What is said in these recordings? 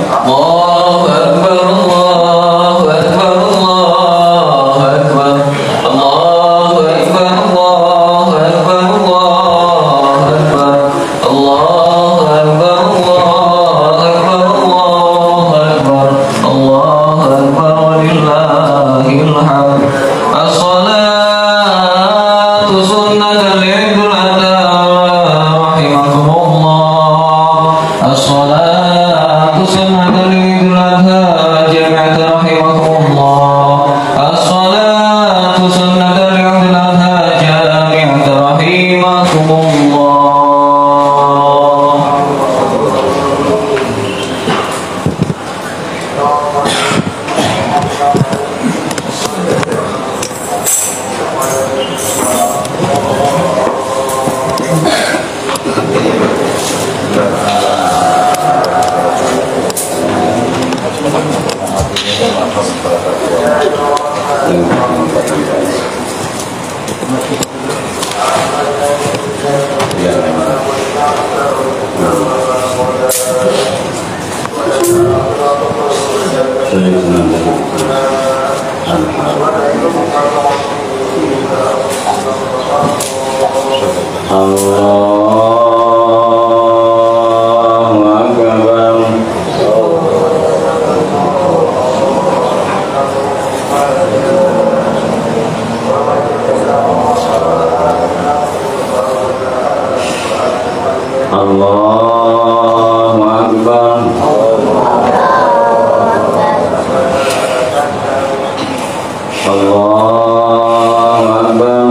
Allahu Akbar, Allahu Akbar, Allahu Akbar, Allahu Akbar, Allahu Akbar, Allahu Akbar, Allahu Akbar, Allahu Akbar, Allahu Akbar, walillahil hamd. As-salatu sunnatan lidul adha rahimakumullah. As-salatu sunnatan lidul adha jami'at rahimakumullah. As-salatu sunnatan lidul adha jami'at rahimakumullah. Allahu Akbar. Allahu Akbar.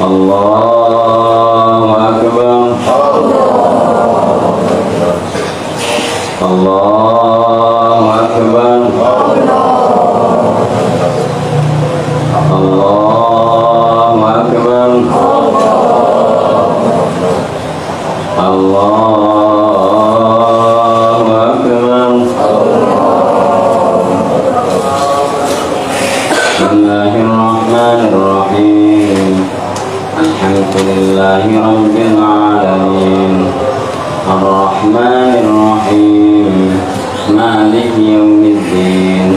Allahu Akbar. Allahu Akbar. Allahu Akbar. Allahu Akbar. Bismillahirrahmanirrahim. Alhamdulillahi rabbil alamin. Ar-Rahmanir-Rahim. Maliki yaumiddin.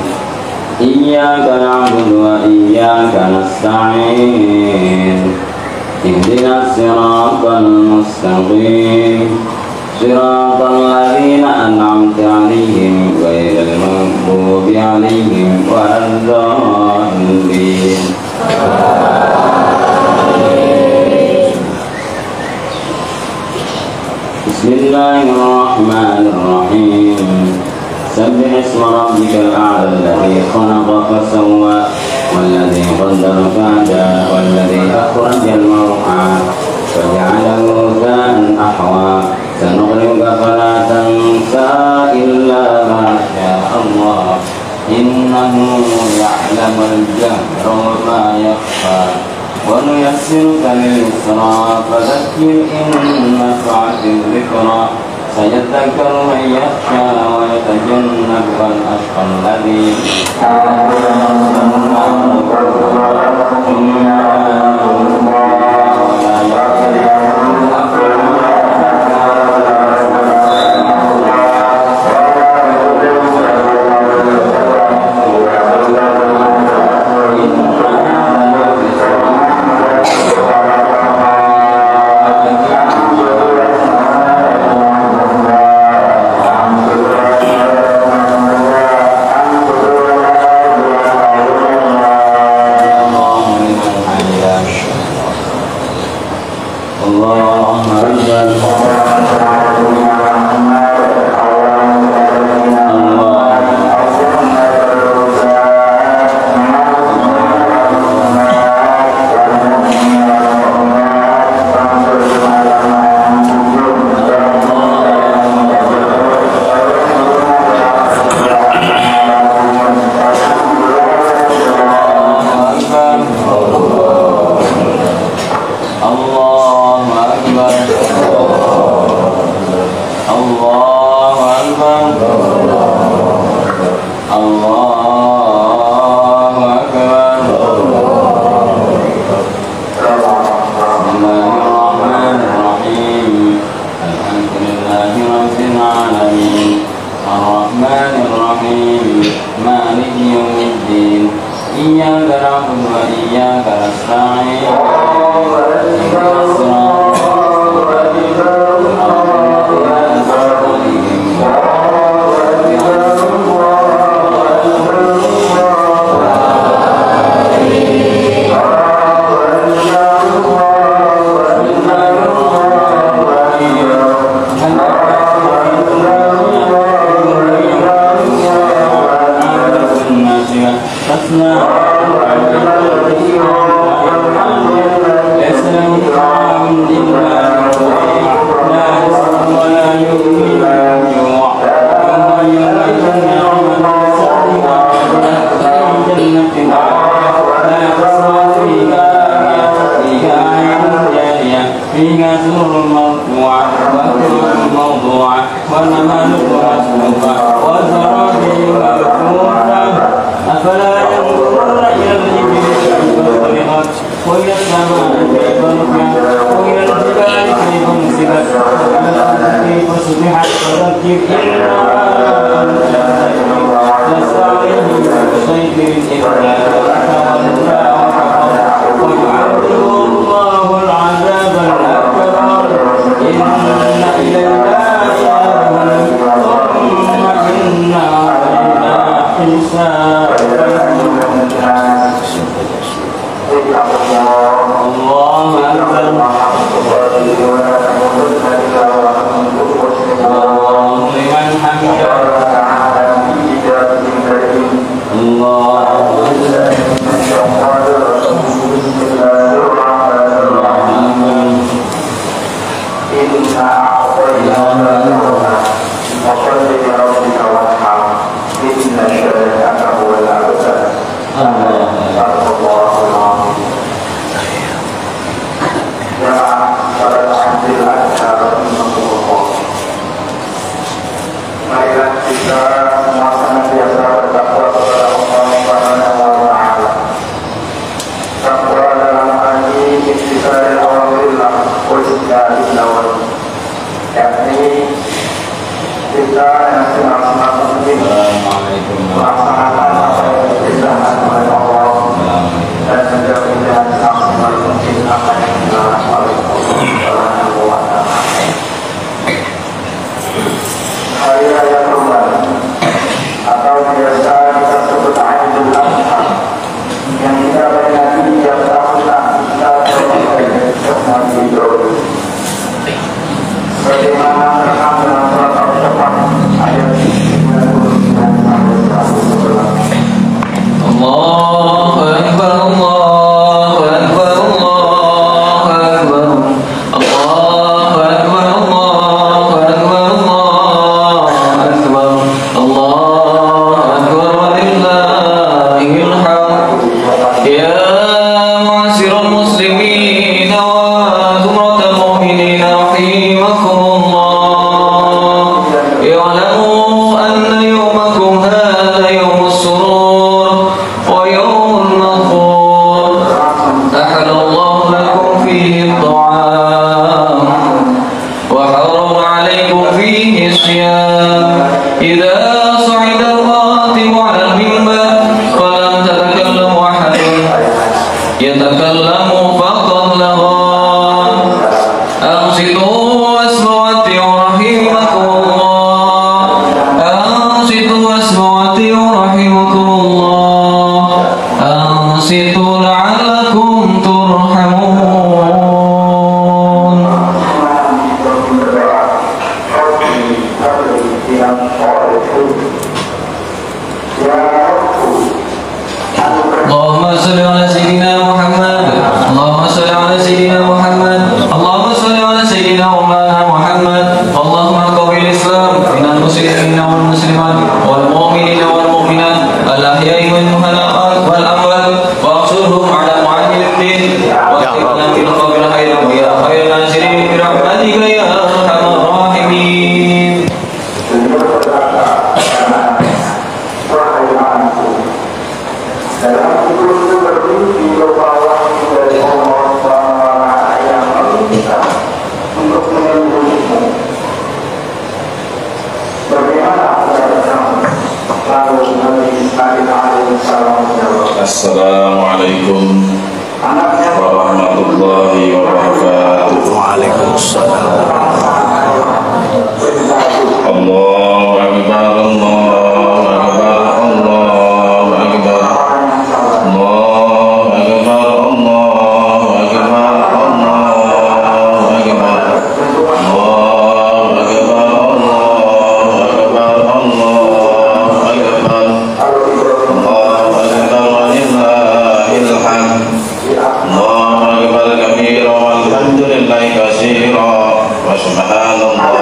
Iyyaka na'budu wa iyyaka nasta'in. Ihdinas siratal mustaqim. Siratal ladzina an'amta 'alaihim ghairil maghdubi 'alaihim waladdallin. Bismillahirrahmanirrahim. Sabbih isma rabbikal a'la alladhi khalaqa fasawwa walladhi qaddara fahada walladhi akhrajal mar'a faja'alahu ghusaan ahwa. Sanuqri'uka fala tansa illa ma syaa Allah. Innahu ya'lamul jahra wa ma yakhfa. Wa nuyassiruka lil-yusra fadhakkir in nafa'atil dhikra. سيذكر من يخشى ويتجنبها الأشقى الذي Bismillahirrahmanirrahim. فيها سرر مرفوعة وكتب موضوعة ونمارق مسلوقة وزرابي مبثوثة أفلا ينظرون إلى الإبل كيف خلقت وإلى السماء كيف رفعت وإلى الجبال كيف نصبت وإلى الأرض كيف سطحت فذكر إنما أنت ذكر لست عليهم بمسيطر إلا من تولى وكفر ويعذبه الله العذاب الأكبر إن إلينا إيابهم ثم إن علينا حسابهم الله أكبر الله لمن حمده الله Assalamualaikum warahmatullahi wabarakatuh. Waalaikumsalam. Allahu Akbar, Allahu Akbar, Allahu Akbar, Allahu Akbar, Allahu Akbar, Allahu Akbar, Allahu Akbar, Allahu Akbar, Allahu Akbar, Allahu Akbar, walillahil hamd. Allahu Akbar kabira walhamdulillahi katsira wa subhanallah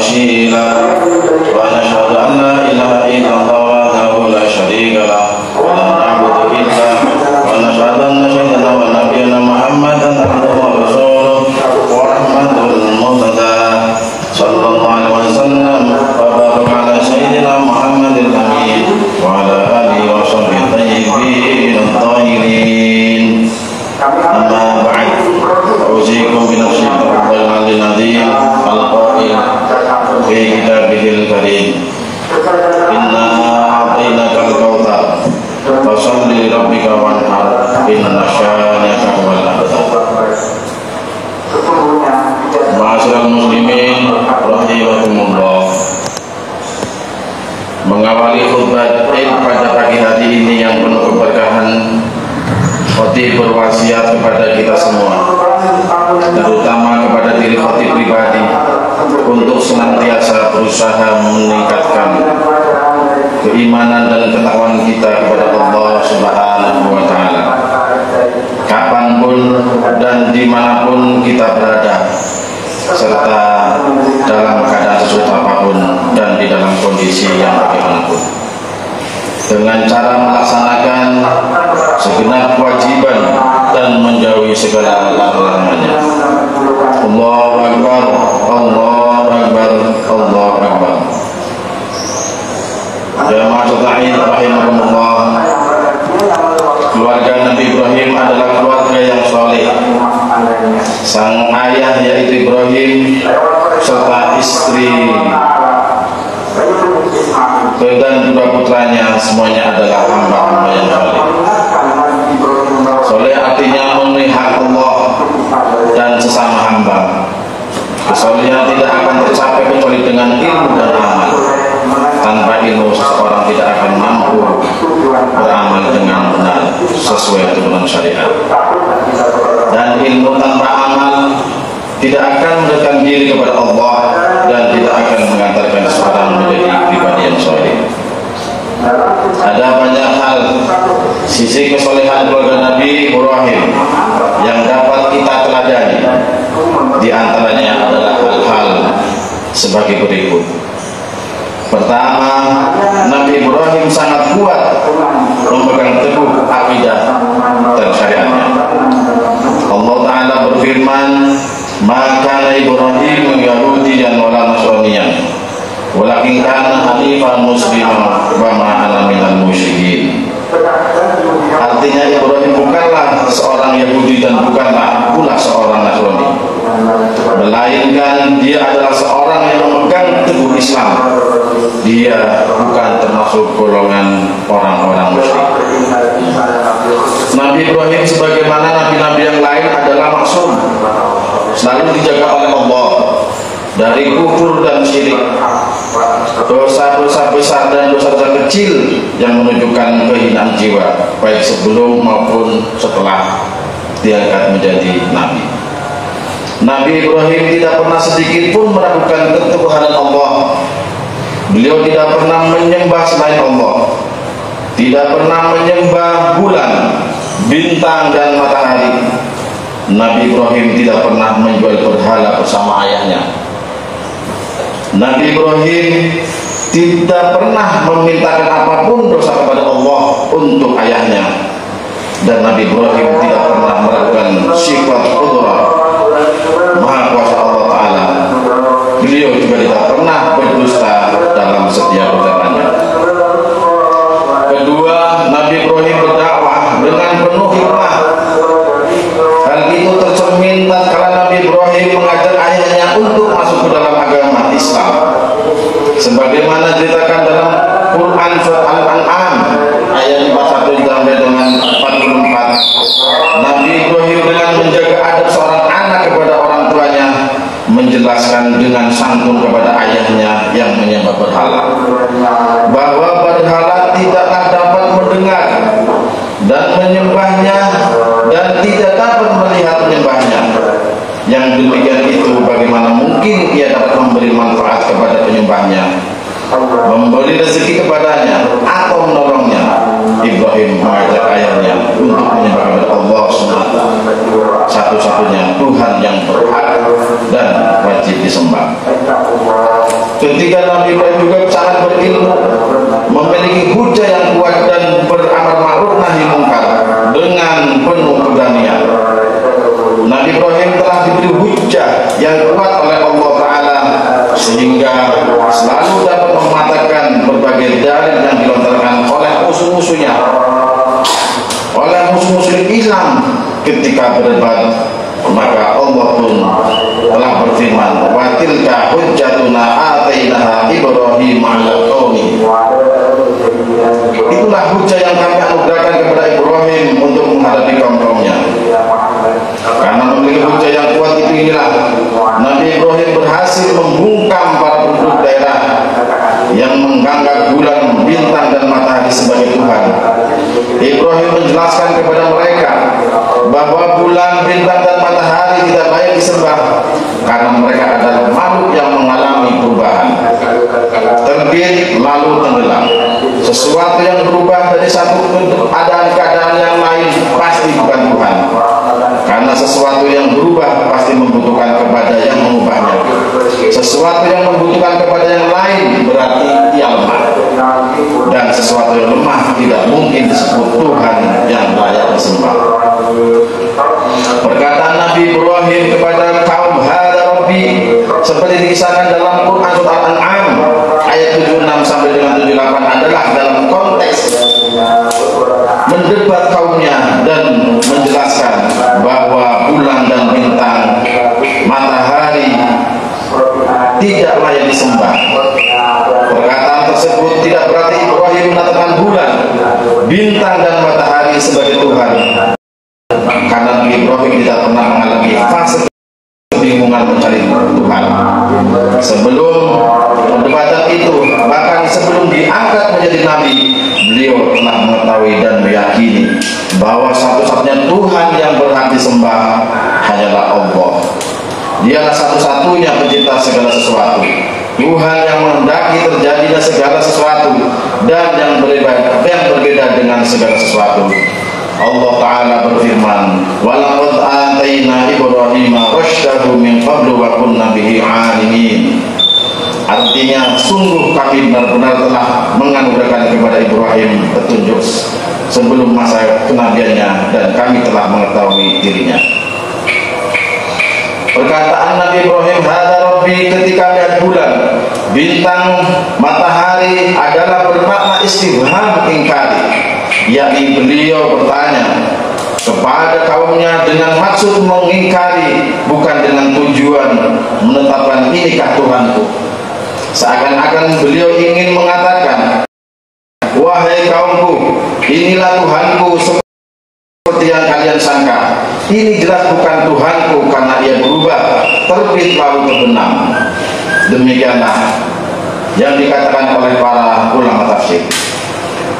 وأشيلا ونشهد أن لا إله إلا الله وحده لا شريك له ولا نعبد إلا ونشهد أن سيدنا ونبينا محمدا أما بعد أوصيكم بنفسي بتقوى العلي العظيم القائل في كتابه الكريم إنا أعطيناك الكوثر فصل لربك وانحر إن شانئك هو الأبتر. Ma'asyiral muslimin rahimakumullah. Mengawali khutbah pada pagi hari ini yang penuh keberkahan, khotib berwasiat kepada kita semua, terutama kepada diri khotib pribadi, untuk senantiasa berusaha meningkatkan keimanan dan ketakwaan kita kepada Allah Subhanahu wa Ta'ala, kapanpun dan dimanapun kita berada, serta dalam keadaan sesuatu apapun dan di dalam kondisi yang bagaimanapun, dengan cara melaksanakan segenap kewajiban dan menjauhi segala larangannya. Allahu Akbar, Allahu Akbar, Allahu Akbar. Jamaah sekalian rahimakumullah, keluarga Nabi Ibrahim adalah keluarga yang soleh. Sang ayah yaitu Ibrahim serta istri dan dua putranya semuanya adalah hamba-hamba yang soleh. Soleh artinya memenuhi hak Allah dan sesama hamba. Kesolehan tidak akan tercapai kecuali dengan ilmu dan amal. Tanpa ilmu seseorang tidak akan mampu beramal dengan benar sesuai tuntunan syariat. Dan ilmu tanpa amal tidak akan mendekatkan diri kepada Allah dan tidak akan mengantarkan seseorang menjadi pribadi yang soleh. Ada banyak hal sisi kesolehan keluarga Nabi Ibrahim yang dapat kita teladani. Di antaranya adalah hal-hal sebagai berikut. Pertama, Nabi Ibrahim sangat kuat memegang teguh akidah dan syariatnya. Allah Ta'ala berfirman, "Maka Ibrahim Yahudiyan wala Nasraniyan, walakin kana hanifan musliman wa ma kana minal musyrikin." Artinya Ibrahim bukanlah seorang Yahudi dan bukanlah pula seorang Nasrani, melainkan dia adalah seorang yang memegang teguh Islam. Dia bukan termasuk golongan orang-orang musyrik. Nabi Ibrahim sebagaimana nabi-nabi yang lain adalah maksum, selalu dijaga oleh Allah dari kufur dan syirik, dosa-dosa besar dan dosa-dosa kecil yang menunjukkan kehinaan jiwa, baik sebelum maupun setelah diangkat menjadi nabi. Nabi Ibrahim tidak pernah sedikit pun meragukan ketuhanan Allah. Beliau tidak pernah menyembah selain Allah, tidak pernah menyembah bulan, bintang dan matahari. Nabi Ibrahim tidak pernah menjual berhala bersama ayahnya. Nabi Ibrahim tidak pernah memintakan apapun dosa kepada Allah untuk ayahnya. Dan Nabi Ibrahim tidak pernah meragukan sifat qudrah, maha kuasa Allah Ta'ala. Beliau juga tidak pernah berdusta dalam setiap ucapannya. Kedua, Nabi Ibrahim berdakwah dengan penuh hikmah. Hal itu tercermin tatkala Nabi Ibrahim mengajak ayahnya untuk masuk ke dalam agama Islam. Sebagaimana diceritakan dalam Quran surat Al-An'am ayat 41 sampai dengan 44. Nabi Ibrahim dengan menjaga adab seorang anak kepada orang tuanya, menjelaskan dengan santun kepada ayahnya yang menyembah berhala, bahwa berhala tidaklah dapat mendengar dan menyembahnya dan tidak dapat melihat menyembahnya. Yang demikian itu bagaimana mungkin ia dapat memberi manfaat kepada penyembahnya, memberi rezeki kepadanya atau menolongnya. Ibrahim mengajak ayahnya untuk menyembah kepada Allah SWT, satu-satunya Tuhan yang berhak dan wajib disembah. Ketika Nabi Ibrahim juga sangat berilmu, memiliki hujah yang kuat dan beramar ma'ruf nahi mungkar dengan penuh keberanian. Nabi Ibrahim telah diberi hujah yang kuat oleh Allah Ta'ala sehingga selalu dapat mematahkan berbagai dalil yang dilontarkan oleh musuh-musuhnya, oleh musuh-musuh Islam ketika berdebat, maka Allah pun telah berfirman, wa tilka hujjatuna atainaha Ibrahim 'ala qaumi. Itulah hujah yang kami anugerahkan kepada Ibrahim untuk menghadapi kaum-kaumnya. Karena memiliki hujah yang kuat inilah Nabi Ibrahim berhasil membungkam para penduduk daerah yang menganggap bulan, bintang dan matahari sebagai Tuhan. Ibrahim menjelaskan kepada mereka bahwa bulan, bintang dan matahari tidak layak disembah karena mereka adalah makhluk yang mengalami perubahan, terbit lalu tenggelam. Sesuatu yang berubah dari satu keadaan yang lain pasti bukan Tuhan, karena sesuatu yang berubah pasti membutuhkan kepada yang mengubahnya. Sesuatu yang membutuhkan kepada yang lain berarti ia lemah, dan sesuatu yang lemah tidak mungkin disebut Tuhan yang layak disembah. Perkataan Nabi Ibrahim kepada kaum hada Rabbi seperti dikisahkan dalam Quran surah Al-An'am ayat 76 sampai dengan 78 adalah dalam konteks mendebat kaumnya dan menjelaskan bahwa bulan dan bintang, matahari tidak layak disembah. Perkataan tersebut tidak berarti Ibrahim menetapkan bulan, bintang dan matahari sebagai Tuhan, karena Ibrahim tidak pernah mengalami fase kebingungan mencari Tuhan. Sebelum perdebatan itu, bahkan sebelum diangkat menjadi nabi, beliau telah mengetahui dan meyakini bahwa satu-satunya Tuhan yang berhak disembah hanyalah Allah. Dialah satu-satunya pencipta segala sesuatu, Tuhan yang menghendaki terjadinya segala sesuatu dan yang berbeda dengan segala sesuatu. Allah Ta'ala berfirman, walaqad ataina Ibrahima rusydahu min qablu wa kunna bihi 'alimin. Artinya, sungguh kami benar-benar telah menganugerahkan kepada Ibrahim petunjuk sebelum masa kenabiannya, dan kami telah mengetahui dirinya. Perkataan Nabi Ibrahim hada Rabbi ketika melihat bulan, bintang, matahari adalah bermakna istifham ingkari, yakni beliau bertanya kepada kaumnya dengan maksud mengingkari, bukan dengan tujuan menetapkan inikah Tuhanku. Seakan-akan beliau ingin mengatakan, wahai kaumku, inilah Tuhanku seperti yang kalian sangka. Ini jelas bukan Tuhanku karena ia berubah, terbit lalu terbenam. Demikianlah yang dikatakan oleh para ulama tafsir.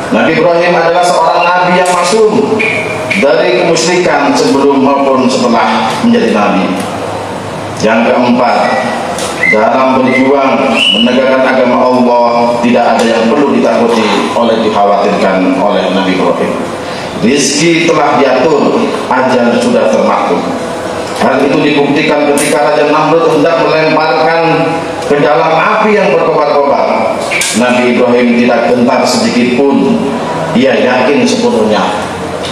Nabi Ibrahim adalah seorang nabi yang maksum dari kemusyrikan sebelum maupun setelah menjadi nabi. Yang keempat, dalam berjuang menegakkan agama Allah tidak ada yang perlu ditakuti oleh dikhawatirkan oleh Nabi Ibrahim. Rizki telah diatur, ajal sudah termaktub. Hal itu dibuktikan ketika Raja Namrud hendak melemparkan ke dalam api yang berkobar-kobar. Nabi Ibrahim tidak gentar sedikit pun. Ia yakin sepenuhnya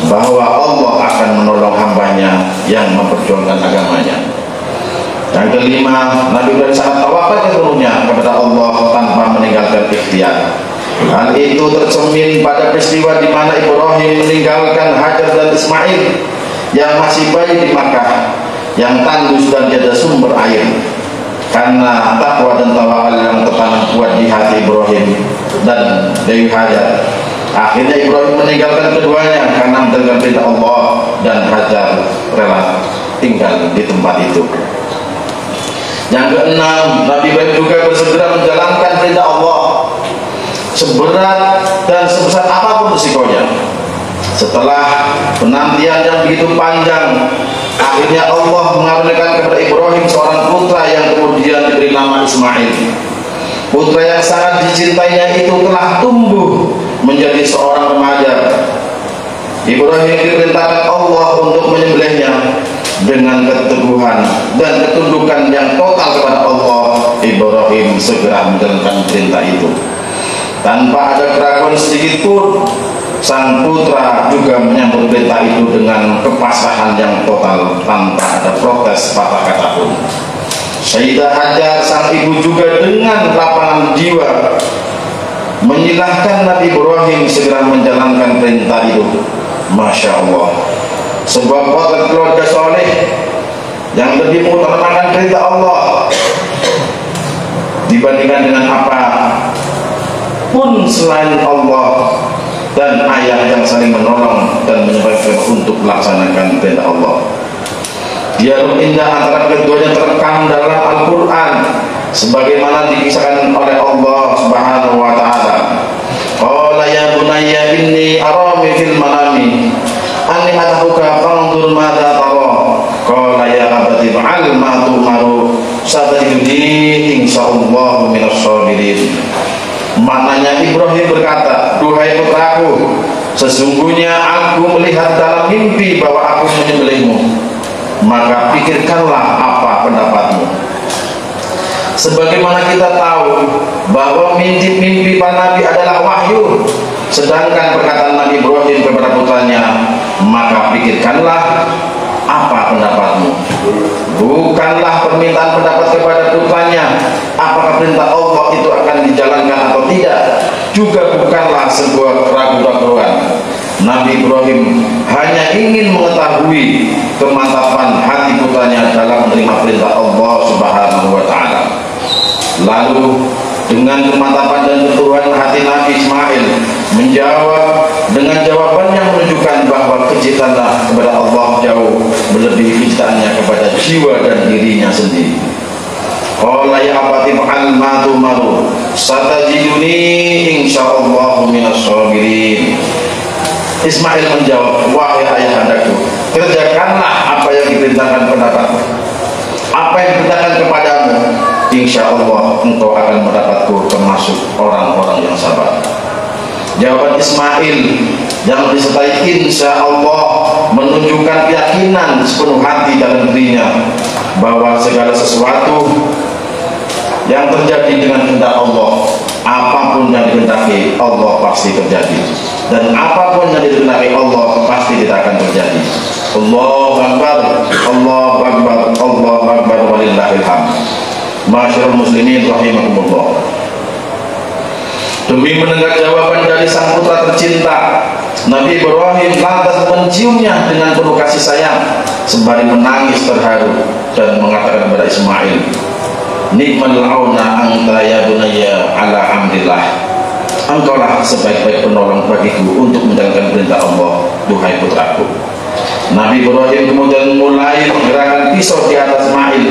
bahwa Allah akan menolong hambanya yang memperjuangkan agamanya. Yang kelima, Nabi Ibrahim sangat tawakal sepenuhnya kepada Allah tanpa meninggalkan ikhtiar. Hal itu tercermin pada peristiwa di mana Ibrahim meninggalkan Hajar dan Ismail yang masih bayi di Makkah, yang tandus dan tiada sumber air. Karena takwa dan tawakal yang tertanam kuat di hati Ibrahim dan Dewi Hajar, akhirnya Ibrahim meninggalkan keduanya karena mendengar perintah Allah, dan Hajar rela tinggal di tempat itu. Yang keenam, Nabi Ibrahim juga bersegera menjalankan perintah Allah, seberat dan sebesar apapun risikonya. Setelah penantian yang begitu panjang, akhirnya Allah mengaruniakan kepada Ibrahim seorang putra yang kemudian diberi nama Ismail. Putra yang sangat dicintainya itu telah tumbuh menjadi seorang remaja. Ibrahim diperintahkan Allah untuk menyembelihnya. Dengan keteguhan dan ketundukan yang total kepada Allah, Ibrahim segera menjalankan perintah itu. Tanpa ada keraguan sedikit pun, sang putra juga menyambut perintah itu dengan kepasrahan yang total tanpa ada protes patah kata pun. Sayyidah Hajar sang ibu juga dengan lapangan jiwa menyilahkan Nabi Ibrahim segera menjalankan perintah itu. Masya Allah, sebuah potret keluarga soleh yang lebih mengutamakan perintah Allah dibandingkan dengan apa pun selain Allah, dan ayah yang saling menolong dan menyebarkan untuk melaksanakan perintah Allah. Dialog indah antara keduanya terekam dalam Al-Quran sebagaimana dikisahkan oleh Allah Subhanahu wa ta'ala. Qala ya bunayya inni arami fil manami anni adhuka fanzur madza tara. Qala ya abati fa'al ma tu'maru satajidni insyaallahu minas sabirin. Maknanya Ibrahim berkata, duhai putraku, sesungguhnya aku melihat dalam mimpi bahwa aku menyembelihmu, maka pikirkanlah apa pendapatmu. Sebagaimana kita tahu bahwa mimpi para nabi adalah wahyu, sedangkan perkataan Nabi Ibrahim kepada putranya, maka pikirkanlah apa pendapatmu. Bukanlah permintaan pendapat kepada putranya apakah perintah Allah itu akan dijalankan atau tidak, juga bukanlah sebuah keraguan-keraguan. Nabi Ibrahim hanya ingin mengetahui kemantapan hati putranya dalam menerima perintah Allah Subhanahu wa ta'ala. Lalu dengan kemantapan dan keturunan hati Nabi Ismail menjawab dengan jawaban yang menunjukkan bahwa kecintaannya kepada Allah jauh melebihi kecintaannya kepada jiwa dan dirinya sendiri. Qala ya abati fa'al ma tu'maru satajiduni insyaallahu minas sabirin. Ismail menjawab, wahai ayahandaku, kerjakanlah apa yang diperintahkan pendapatmu, apa yang diperintahkan kepadamu, insya Allah engkau akan mendapatku termasuk orang-orang yang sabar. Jawaban Ismail yang disertai insya Allah menunjukkan keyakinan sepenuh hati dalam dirinya bahwa segala sesuatu yang terjadi dengan kehendak Allah, apapun yang dikehendaki Allah pasti terjadi, dan apapun yang dikehendaki Allah pasti tidak akan terjadi. Allahu Akbar, Allahu Akbar, Allahu Akbar, walillahil hamd. Masyarul muslimin rahimakumullah. Demi mendengar jawaban dari sang putra tercinta, Nabi Ibrahim lantas menciumnya dengan penuh kasih sayang sembari menangis terharu dan mengatakan kepada Ismail, nikmal auna anta ya bunayya ala amrillah. Engkaulah sebaik-baik penolong bagiku untuk menjalankan perintah Allah, duhai putraku. Nabi Ibrahim kemudian mulai menggerakkan pisau di atas Ismail,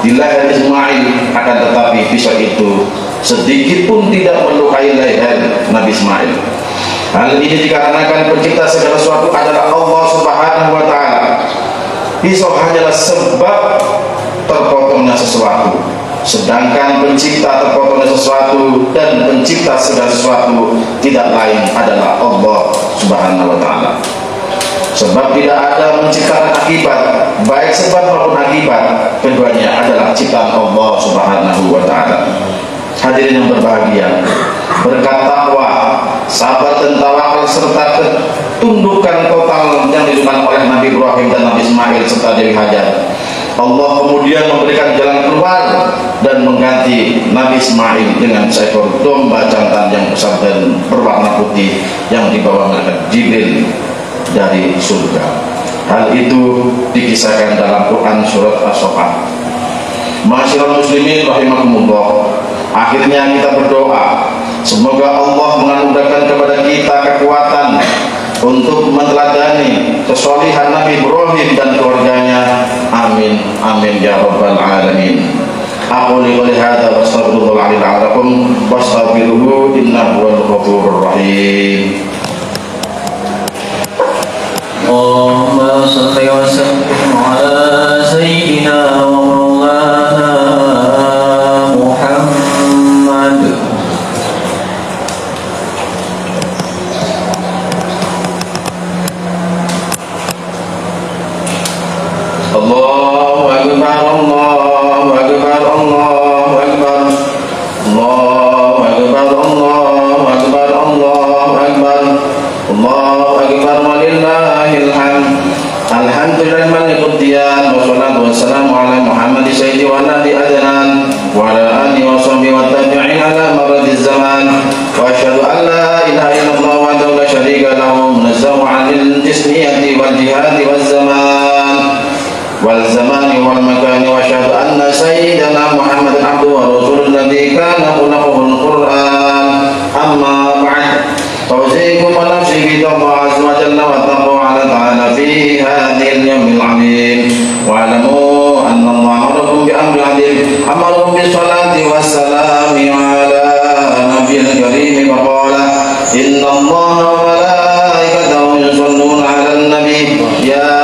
di leher Ismail, akan tetapi pisau itu sedikit pun tidak melukai leher Nabi Ismail. Hal ini dikarenakan pencipta segala sesuatu adalah Allah Subhanahu wa ta'ala. Pisau hanyalah sebab terpotongnya sesuatu, sedangkan pencipta terpotongnya sesuatu dan pencipta segala sesuatu tidak lain adalah Allah Subhanahu wa ta'ala. Sebab tidak ada menciptakan akibat, baik sebab maupun akibat, keduanya adalah ciptaan Allah Subhanahu wa ta'ala. Hadirin yang berbahagia, berkat takwa, sabar dan tawakal serta ketundukan total yang dilakukan oleh Nabi Ibrahim dan Nabi Ismail serta Dewi Hajar, Allah kemudian memberikan jalan keluar dan mengganti Nabi Ismail dengan seekor domba jantan yang besar dan berwarna putih yang dibawa malaikat Jibril dari surga. Hal itu dikisahkan dalam Quran surat As-Saffat. Masyarul muslimin rahimakumullah. Akhirnya kita berdoa, semoga Allah menganugerahkan kepada kita kekuatan untuk meneladani kesolihan Nabi Ibrahim dan keluarganya. Amin, amin ya rabbal alamin. Aku lihat hadza wa astaghfirullahaladzim lakum wastaghfiruhu innahu huwal ghafurur rahim. Allahumma shalli wa sallim ala sayyidina wa maulana Muhammad. Allahu akbar, Allahu akbar, Allahu akbar, Allahu akbar, Allahu akbar, Allahu akbar, Allahu akbar, walillahil hamd. Alhamdulillah malikul diyan, wassalatu wassalamu ala Muhammad sayyidi wa nabi adnan wa ala alihi wa sahbihi wa tabi'in ala maradiz zaman. Wa asyhadu an la ilaha illallah wa la syarika lahu munazzahun 'anil التسمية والجهاد والزمان والمكان وأشهد أن سيدنا محمد عبده ورسوله الذي كان خلقه القرآن أما بعد فأوصيكم ونفسي بتقوى الله عز وجل والتقوى على تعالى في هذه اليوم العظيم واعلموا أن الله أمركم بأمر عظيم أمركم بالصلاة والسلام على نبي الكريم فقال إن الله وملائكته يصلون على النبي يا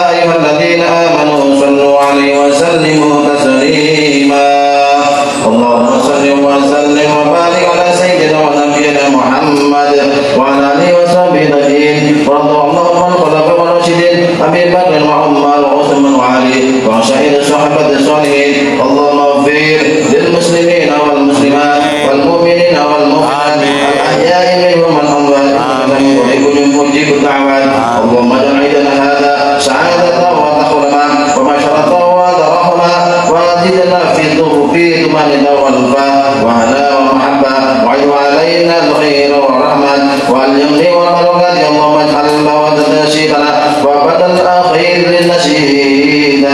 أيها الذين آمنوا صلوا عليه وسلموا تسليما اللهم صل وسلم وبارك على سيدنا ونبينا محمد وعلى آله وصحبه أجمعين ورضي الله عن الخلفاء الراشدين أبي بكر وعمر وعثمان وعلي وسائر الصحابة الصالحين اللهم اغفر للمسلمين والمسلمات والمؤمنين والمؤمنات الأحياء منهم والأموات إنك مجيب الدعوات اللهم اجعل عيدنا هذا سعادة وتخرما ومشرة وترحما وزدنا في طمأنينة والوفاء وهناء ومحبة وعد علينا الخير والرحمة واليمن والبركات اللهم اجعل المودة نصيبنا وبدل الأخير لنصيبنا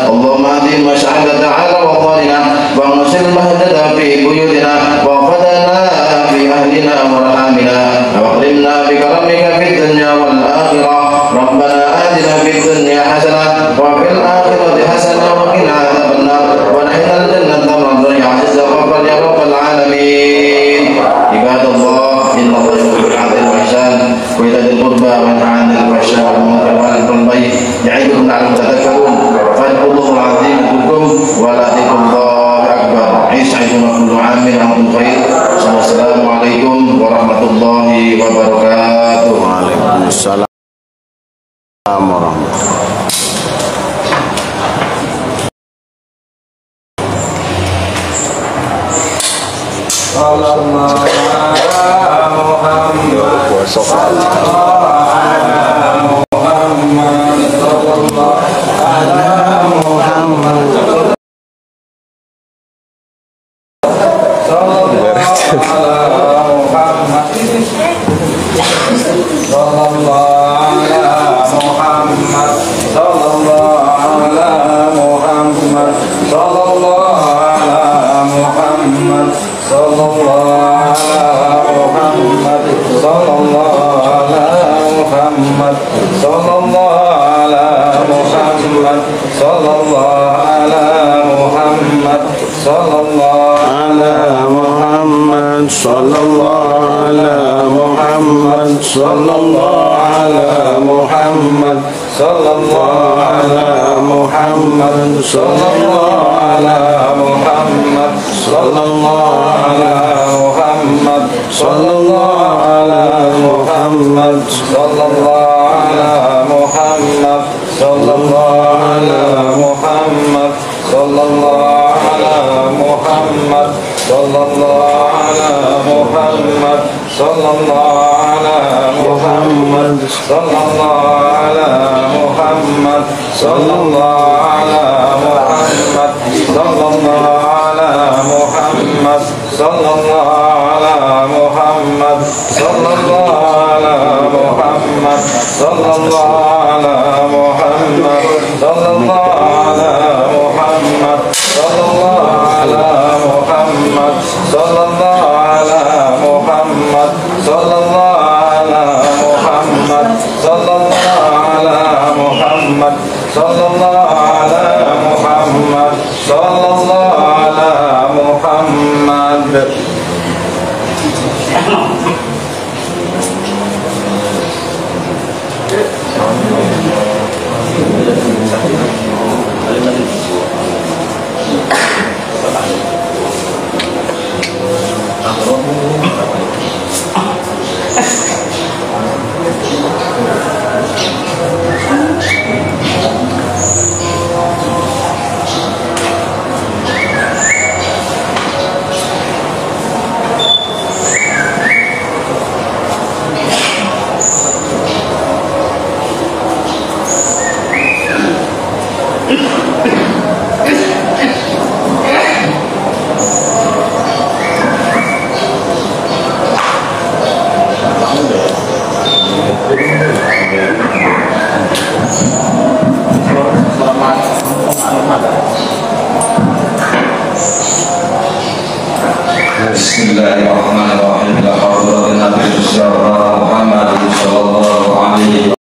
اللهم اهدنا وسعادة على وطننا وانصر المهدة في بيوتنا وفدنا في أهلنا وارحمنا واكرمنا بكرمك في الدنيا والآخرة ربنا آتنا في الدنيا حسنة وفي الآخرة حسنة وقنا عذاب النار ونحن الجنة مرضى يا عز وجل يا رب العالمين عباد الله إن الله يحب العدل والإحسان وإيتاء ذي القربى وينهى عن الفحشاء والمنكر والبغي يعظكم لعلكم تذكرون فاذكروا الله العظيم يذكركم ولذكر الله أكبر عيسعكم كل عام وأنتم بخير السلام عليكم ورحمة الله وبركاته. وعليكم السلام ورحمة الله.